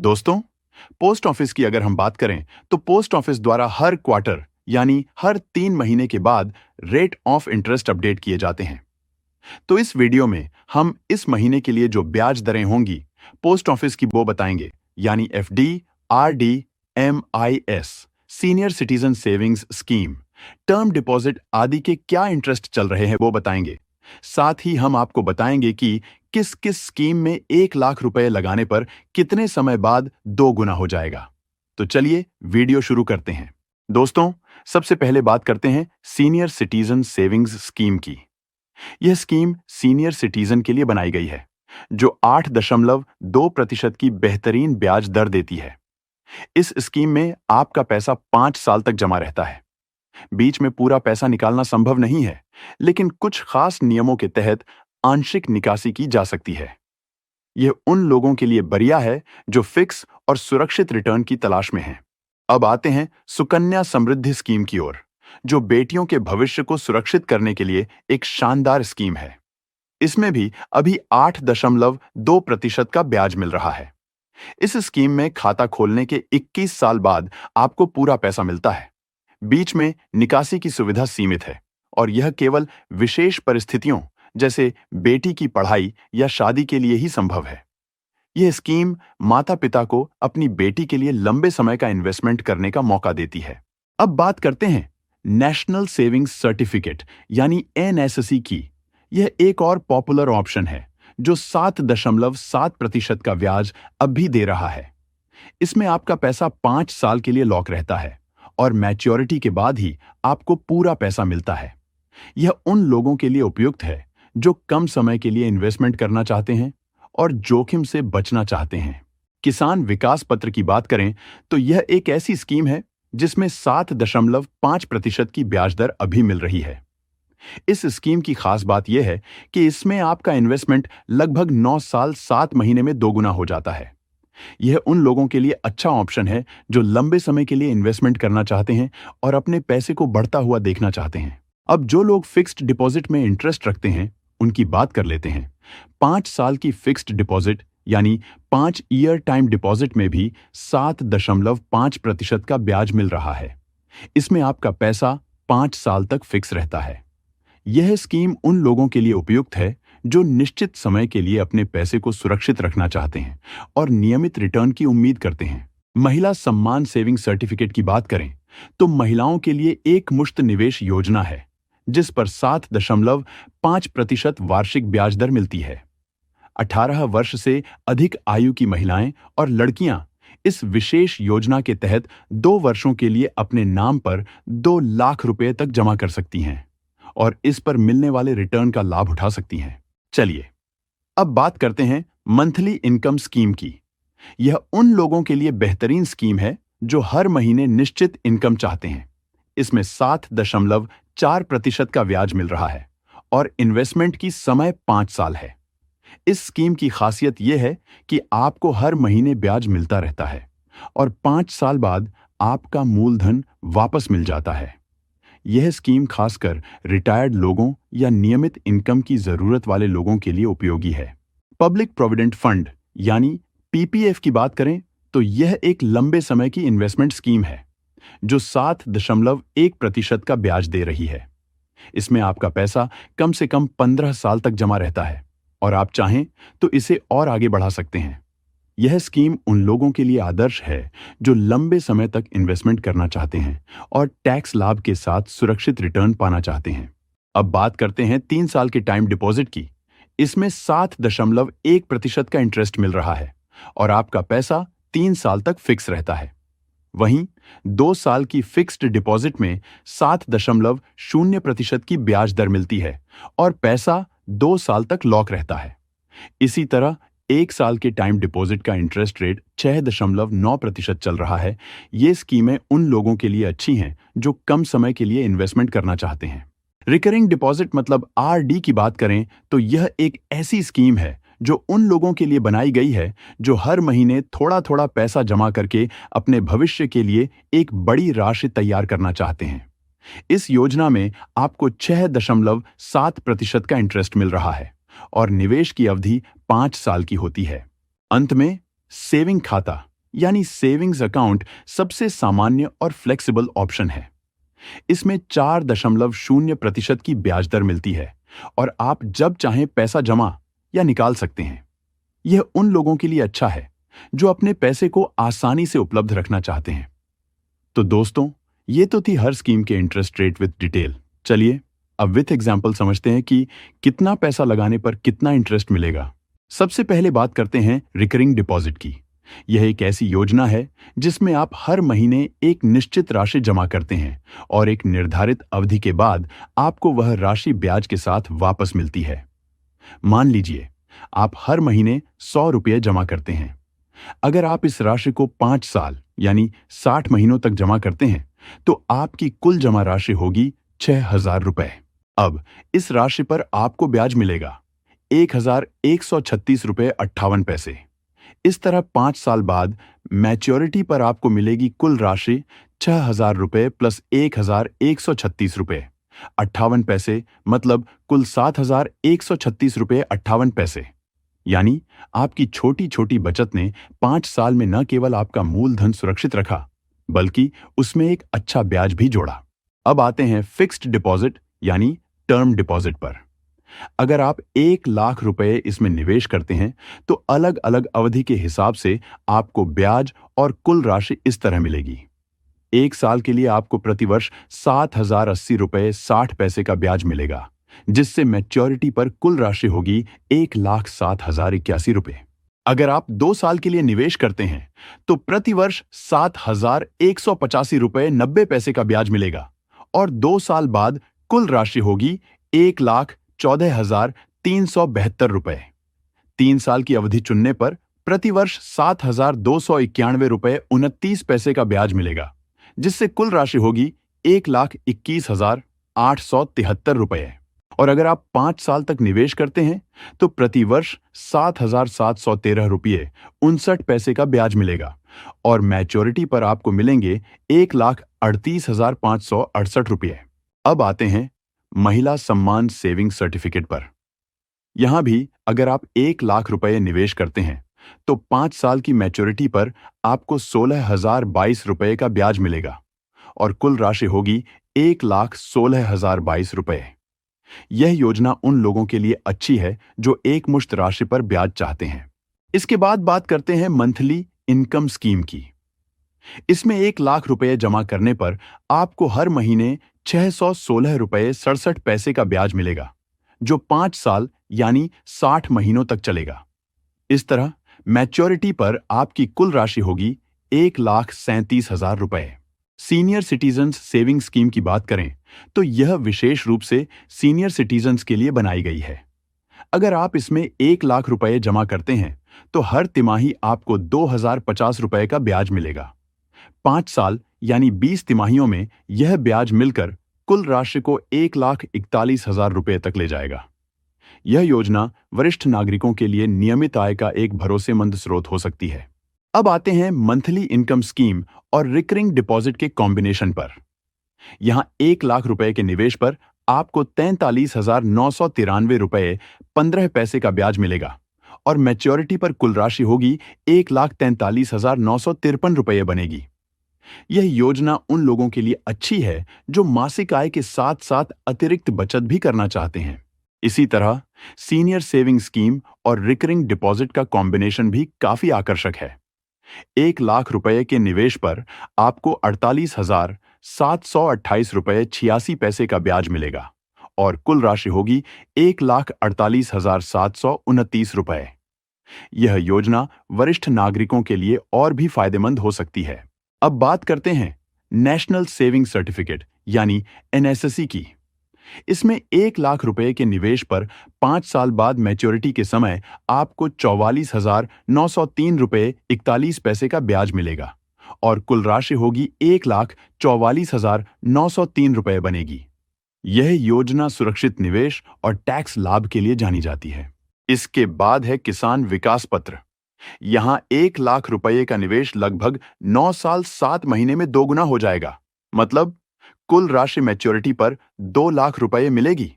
दोस्तों, post office की अगर हम बात करें तो पोस्ट ऑफिस द्वारा हर क्वार्टर यानी हर 3 महीने के बाद रेट ऑफ इंटरेस्ट अपडेट किए जाते हैं। तो इस वीडियो में हम इस महीने के लिए जो ब्याज दरें होंगी पोस्ट ऑफिस की वो बताएंगे, यानी FD, RD, MIS, senior citizen savings scheme, term deposit आदि के क्या इंटरेस्ट चल रहे हैं वो बताएंगे। साथ ही हम आपको बताएंगे कि किस किस स्कीम में 1 लाख रुपए लगाने पर कितने समय बाद 2 गुना हो जाएगा। तो चलिए वीडियो शुरू करते हैं। दोस्तों, सबसे पहले बात करते हैं सीनियर सिटीजन सेविंग्स स्कीम की। यह स्कीम सीनियर सिटीजन के लिए बनाई गई है, जो 8.2% की बेहतरीन ब्याज दर देती है। इस स्कीम में आपका पैसा 5 साल तक जमा रहता है। बीच में पूरा पैसा निकालना संभव नहीं है, लेकिन कुछ खास नियमों के तहत आंशिक निकासी की जा सकती है। यह उन लोगों के लिए बढ़िया है जो फिक्स और सुरक्षित रिटर्न की तलाश में हैं। अब आते हैं सुकन्या समृद्धि स्कीम की ओर, जो बेटियों के भविष्य को सुरक्षित करने के लिए एक शानदार स्कीम है। इसमें भी अभी 8.2% का ब्याज मिल रहा है। इस स्कीम में खाता खोलने के 21 साल बाद आपको पूरा पैसा मिलता है। बीच में निकासी की सुविधा सीमित है और यह केवल विशेष परिस्थितियों जैसे बेटी की पढ़ाई या शादी के लिए ही संभव है। यह स्कीम माता-पिता को अपनी बेटी के लिए लंबे समय का इन्वेस्टमेंट करने का मौका देती है। अब बात करते हैं नेशनल सेविंग्स सर्टिफिकेट यानी एनएससी की। यह एक और पॉपुलर ऑप्शन है जो 7.7% का ब्याज अब भी दे रहा है। इसमें आपका पैसा 5 साल के लिए लॉक रहता है और मैच्योरिटी के बाद ही आपको पूरा पैसा मिलता है। यह उन लोगों के लिए उपयुक्त है जो कम समय के लिए इन्वेस्टमेंट करना चाहते हैं और जोखिम से बचना चाहते हैं। किसान विकास पत्र की बात करें तो यह एक ऐसी स्कीम है जिसमें 7.5% की ब्याज दर अभी मिल रही है। इस स्कीम की खास बात यह है कि इसमें आपका इन्वेस्टमेंट लगभग 9 साल 7 महीने में 2 गुना हो जाता है। यह उन लोगों के लिए अच्छा ऑप्शन है जो लंबे समय के लिए इन्वेस्टमेंट करना चाहते हैं और अपने पैसे को बढ़ता हुआ देखना चाहते हैं। अब जो लोग फिक्स्ड डिपॉजिट में इंटरेस्ट रखते हैं उनकी बात कर लेते हैं। 5 साल की फिक्स्ड डिपॉजिट यानी 5 ईयर टाइम डिपॉजिट में भी 7.5% का ब्याज मिल रहा है। इसमें आपका पैसा 5 साल तक फिक्स रहता है। यह स्कीम उन लोगों के लिए उपयुक्त है जो निश्चित समय के लिए अपने पैसे को सुरक्षित रखना चाहते हैं और नियमित रिटर्न की उम्मीद करते हैं। महिला सम्मान सेविंग सर्टिफिकेट की बात करें तो महिलाओं के लिए एक मुश्त निवेश योजना है जिस पर 7.5% वार्षिक ब्याज दर मिलती है। 18 वर्ष से अधिक आयु की महिलाएं और लड़कियां इस विशेष योजना के तहत 2 वर्षों के लिए अपने नाम पर 2 लाख रुपए तक जमा कर सकती हैं और इस पर मिलने वाले रिटर्न का लाभ उठा सकती हैं। चलिए अब बात करते हैं मंथली इनकम स्कीम की। यह उन लोगों के लिए बेहतरीन स्कीम है जो हर महीने निश्चित इनकम चाहते हैं। इसमें 7.4% का ब्याज मिल रहा है और इन्वेस्टमेंट की समय 5 साल है। इस स्कीम की खासियत यह है कि आपको हर महीने ब्याज मिलता रहता है और 5 साल बाद आपका मूलधन वापस मिल जाता है। यह स्कीम खासकर रिटायर्ड लोगों या नियमित इनकम की जरूरत वाले लोगों के लिए उपयोगी है। पब्लिक प्रोविडेंट फंड यानी पीपीएफ की बात करें तो यह एक लंबे समय की इन्वेस्टमेंट स्कीम है जो 7.1% का ब्याज दे रही है। इसमें आपका पैसा कम से कम 15 साल तक जमा रहता है और आप चाहें तो इसे और आगे बढ़ा सकते हैं। यह स्कीम उन लोगों के लिए आदर्श है जो लंबे समय तक इन्वेस्टमेंट करना चाहते हैं और टैक्स लाभ के साथ सुरक्षित रिटर्न पाना चाहते हैं। अब बात करते हैं 3 साल के टाइम डिपॉजिट की। इसमें 7.1% का इंटरेस्ट मिल रहा है और आपका पैसा 3 साल तक फिक्स रहता है। वहीं 2 साल की फिक्स्ड डिपॉजिट में 7.0% की ब्याज दर मिलती है और पैसा 2 साल तक लॉक रहता है। इसी तरह 1 साल के टाइम डिपॉजिट का इंटरेस्ट रेट 6.9% चल रहा है। ये स्कीमें उन लोगों के लिए अच्छी हैं जो कम समय के लिए इन्वेस्टमेंट करना चाहते हैं। रिकरिंग डिपॉजिट मतलब आरडी की बात करें तो यह एक ऐसी स्कीम है जो उन लोगों के लिए बनाई गई है जो हर महीने थोड़ा थोड़ा पैसा जमा करके अपने भविष्य के लिए एक बड़ी राशि तैयार करना चाहते हैं। इस योजना में आपको 6.7% का इंटरेस्ट मिल रहा है और निवेश की अवधि 5 साल की होती है। अंत में सेविंग खाता यानी सेविंग्स अकाउंट सबसे सामान्य और फ्लेक्सिबल ऑप्शन है। इसमें 4.0% की ब्याज दर मिलती है और आप जब चाहें पैसा जमा या निकाल सकते हैं। यह उन लोगों के लिए अच्छा है जो अपने पैसे को आसानी से उपलब्ध रखना चाहते हैं। तो दोस्तों, ये तो थी हर स्कीम के इंटरेस्ट रेट विद डिटेल। चलिए अब विथ एग्जाम्पल समझते हैं कि कितना पैसा लगाने पर कितना इंटरेस्ट मिलेगा। सबसे पहले बात करते हैं रिकरिंग डिपॉजिट की। यह एक ऐसी योजना है जिसमें आप हर महीने एक निश्चित राशि जमा करते हैं और एक निर्धारित अवधि के बाद आपको वह राशि ब्याज के साथ वापस मिलती है। मान लीजिए आप हर महीने 100 रुपये जमा करते हैं। अगर आप इस राशि को 5 साल यानी 60 महीनों तक जमा करते हैं तो आपकी कुल जमा राशि होगी 6,000 रुपए। अब इस राशि पर आपको ब्याज मिलेगा 1,136 रुपये 58 पैसे। इस तरह 5 साल बाद मैच्योरिटी पर आपको मिलेगी कुल राशि 6,000 रुपये प्लस 1,136 रुपये 58 पैसे, मतलब कुल 7,136 रुपये 58 पैसे। यानी आपकी छोटी छोटी बचत ने 5 साल में न केवल आपका मूलधन सुरक्षित रखा बल्कि उसमें एक अच्छा ब्याज भी जोड़ा। अब आते हैं फिक्स्ड डिपॉजिट यानी टर्म डिपॉजिट पर। अगर आप 1,00,000 रुपए इसमें निवेश करते हैं तो अलग अलग अवधि के हिसाब से आपको ब्याज और कुल राशि इस तरह मिलेगी। 1 साल के लिए आपको प्रतिवर्ष 7,080 रुपये 60 पैसे का ब्याज मिलेगा, जिससे मैच्योरिटी पर कुल राशि होगी 1,07,081 रुपये। अगर आप 2 साल के लिए निवेश करते हैं तो प्रतिवर्ष 7,185 रुपये 90 पैसे का ब्याज मिलेगा और 2 साल बाद कुल राशि होगी 1,14,372 रुपये। 3 साल की अवधि चुनने पर प्रतिवर्ष 7,291 रुपये 29 पैसे का ब्याज मिलेगा, जिससे कुल राशि होगी 1,21,873 रुपये। और अगर आप 5 साल तक निवेश करते हैं तो प्रतिवर्ष 7,713 रुपये 59 पैसे का ब्याज मिलेगा और मैच्योरिटी पर आपको मिलेंगे 1,38,568 रुपये। अब आते हैं महिला सम्मान सेविंग सर्टिफिकेट पर। यहां भी अगर आप 1,00,000 रुपये निवेश करते हैं तो 5 साल की मैच्योरिटी पर आपको 16,022 रुपये का ब्याज मिलेगा और कुल राशि होगी 1,16,022 रुपये। यह योजना उन लोगों के लिए अच्छी है जो एक मुश्त राशि पर ब्याज चाहते हैं। इसके बाद बात करते हैं मंथली इनकम स्कीम की। इसमें 1,00,000 रुपये जमा करने पर आपको हर महीने 616 रुपये 67 पैसे का ब्याज मिलेगा, जो 5 साल यानी 60 महीनों तक चलेगा। इस तरह मैच्योरिटी पर आपकी कुल राशि होगी 1,37,000 रुपये। सीनियर सिटीजन्स सेविंग स्कीम की बात करें तो यह विशेष रूप से सीनियर सिटीजन्स के लिए बनाई गई है। अगर आप इसमें 1,00,000 रुपये जमा करते हैं तो हर तिमाही आपको 2,050 रुपये का ब्याज मिलेगा। 5 साल यानी 20 तिमाहियों में यह ब्याज मिलकर कुल राशि को 1,41,000 रुपये तक ले जाएगा। यह योजना वरिष्ठ नागरिकों के लिए नियमित आय का एक भरोसेमंद स्रोत हो सकती है। अब आते हैं मंथली इनकम स्कीम और रिकरिंग डिपॉजिट के कॉम्बिनेशन पर। यहां 1,00,000 रुपए के निवेश पर आपको 43,993 रुपये 15 पैसे का ब्याज मिलेगा और मैच्योरिटी पर कुल राशि होगी 1,43,953 रुपये बनेगी। यह योजना उन लोगों के लिए अच्छी है जो मासिक आय के साथ साथ अतिरिक्त बचत भी करना चाहते हैं। इसी तरह सीनियर सेविंग स्कीम और रिकरिंग डिपॉजिट का कॉम्बिनेशन भी काफी आकर्षक है। 1,00,000 रुपये के निवेश पर आपको 48,728 रुपये 86 पैसे का ब्याज मिलेगा और कुल राशि होगी 1,48,729 रुपये। यह योजना वरिष्ठ नागरिकों के लिए और भी फायदेमंद हो सकती है। अब बात करते हैं नेशनल सेविंग सर्टिफिकेट यानी एनएसएससी की। इसमें 1,00,000 रुपये के निवेश पर 5 साल बाद मैच्योरिटी के समय आपको 44,903 रुपये 41 पैसे का ब्याज मिलेगा और कुल राशि होगी 1,44,903 रुपये बनेगी। यह योजना सुरक्षित निवेश और टैक्स लाभ के लिए जानी जाती है। इसके बाद है किसान विकास पत्र। यहां 1,00,000 रुपये का निवेश लगभग 9 साल 7 महीने में दोगुना हो जाएगा, मतलब कुल राशि मैच्योरिटी पर 2,00,000 रुपये मिलेगी।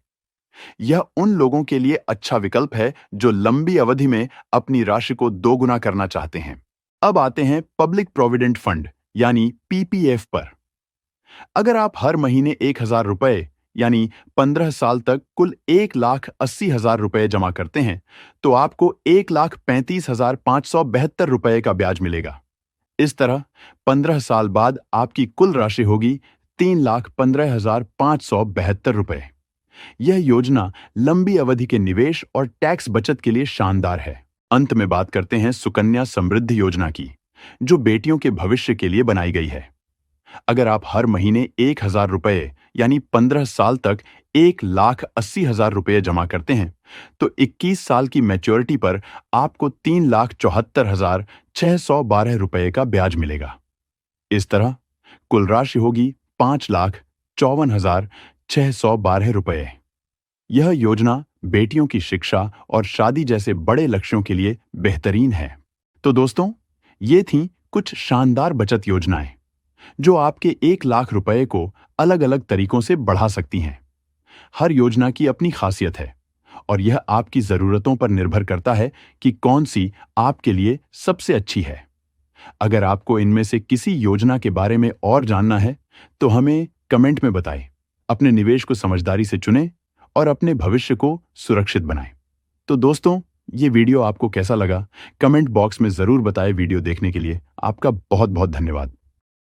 यह उन लोगों के लिए अच्छा विकल्प है जो लंबी अवधि में अपनी राशि को दोगुना करना चाहते हैं। अब आते हैं पब्लिक प्रोविडेंट फंड यानी पीपीएफ पर। अगर आप हर महीने 1,000 रुपए यानी 15 साल तक कुल 1,80,000 रुपए जमा करते हैं तो आपको 1,35,572 रुपए का ब्याज मिलेगा। इस तरह 15 साल बाद आपकी कुल राशि होगी 3,15,572 रुपए। यह योजना लंबी अवधि के निवेश और टैक्स बचत के लिए शानदार है। अंत में बात करते हैं सुकन्या समृद्धि योजना की, जो बेटियों के भविष्य के लिए बनाई गई है। अगर आप हर महीने 1,000 रुपए यानी 15 साल तक 1,80,000 रुपए जमा करते हैं तो 21 साल की मैच्योरिटी पर आपको 3,74,612 रुपए का ब्याज मिलेगा। इस तरह कुल राशि होगी 5,54,612 रुपए। यह योजना बेटियों की शिक्षा और शादी जैसे बड़े लक्ष्यों के लिए बेहतरीन है। तो दोस्तों, ये थीं कुछ शानदार बचत योजनाएं जो आपके 1,00,000 रुपए को अलग-अलग तरीकों से बढ़ा सकती हैं। हर योजना की अपनी खासियत है और यह आपकी जरूरतों पर निर्भर करता है कि कौन सी आपके लिए सबसे अच्छी है। अगर आपको इनमें से किसी योजना के बारे में और जानना है तो हमें कमेंट में बताएं। अपने निवेश को समझदारी से चुनें और अपने भविष्य को सुरक्षित बनाएं। तो दोस्तों, ये वीडियो आपको कैसा लगा कमेंट बॉक्स में जरूर बताएं। वीडियो देखने के लिए आपका बहुत बहुत धन्यवाद।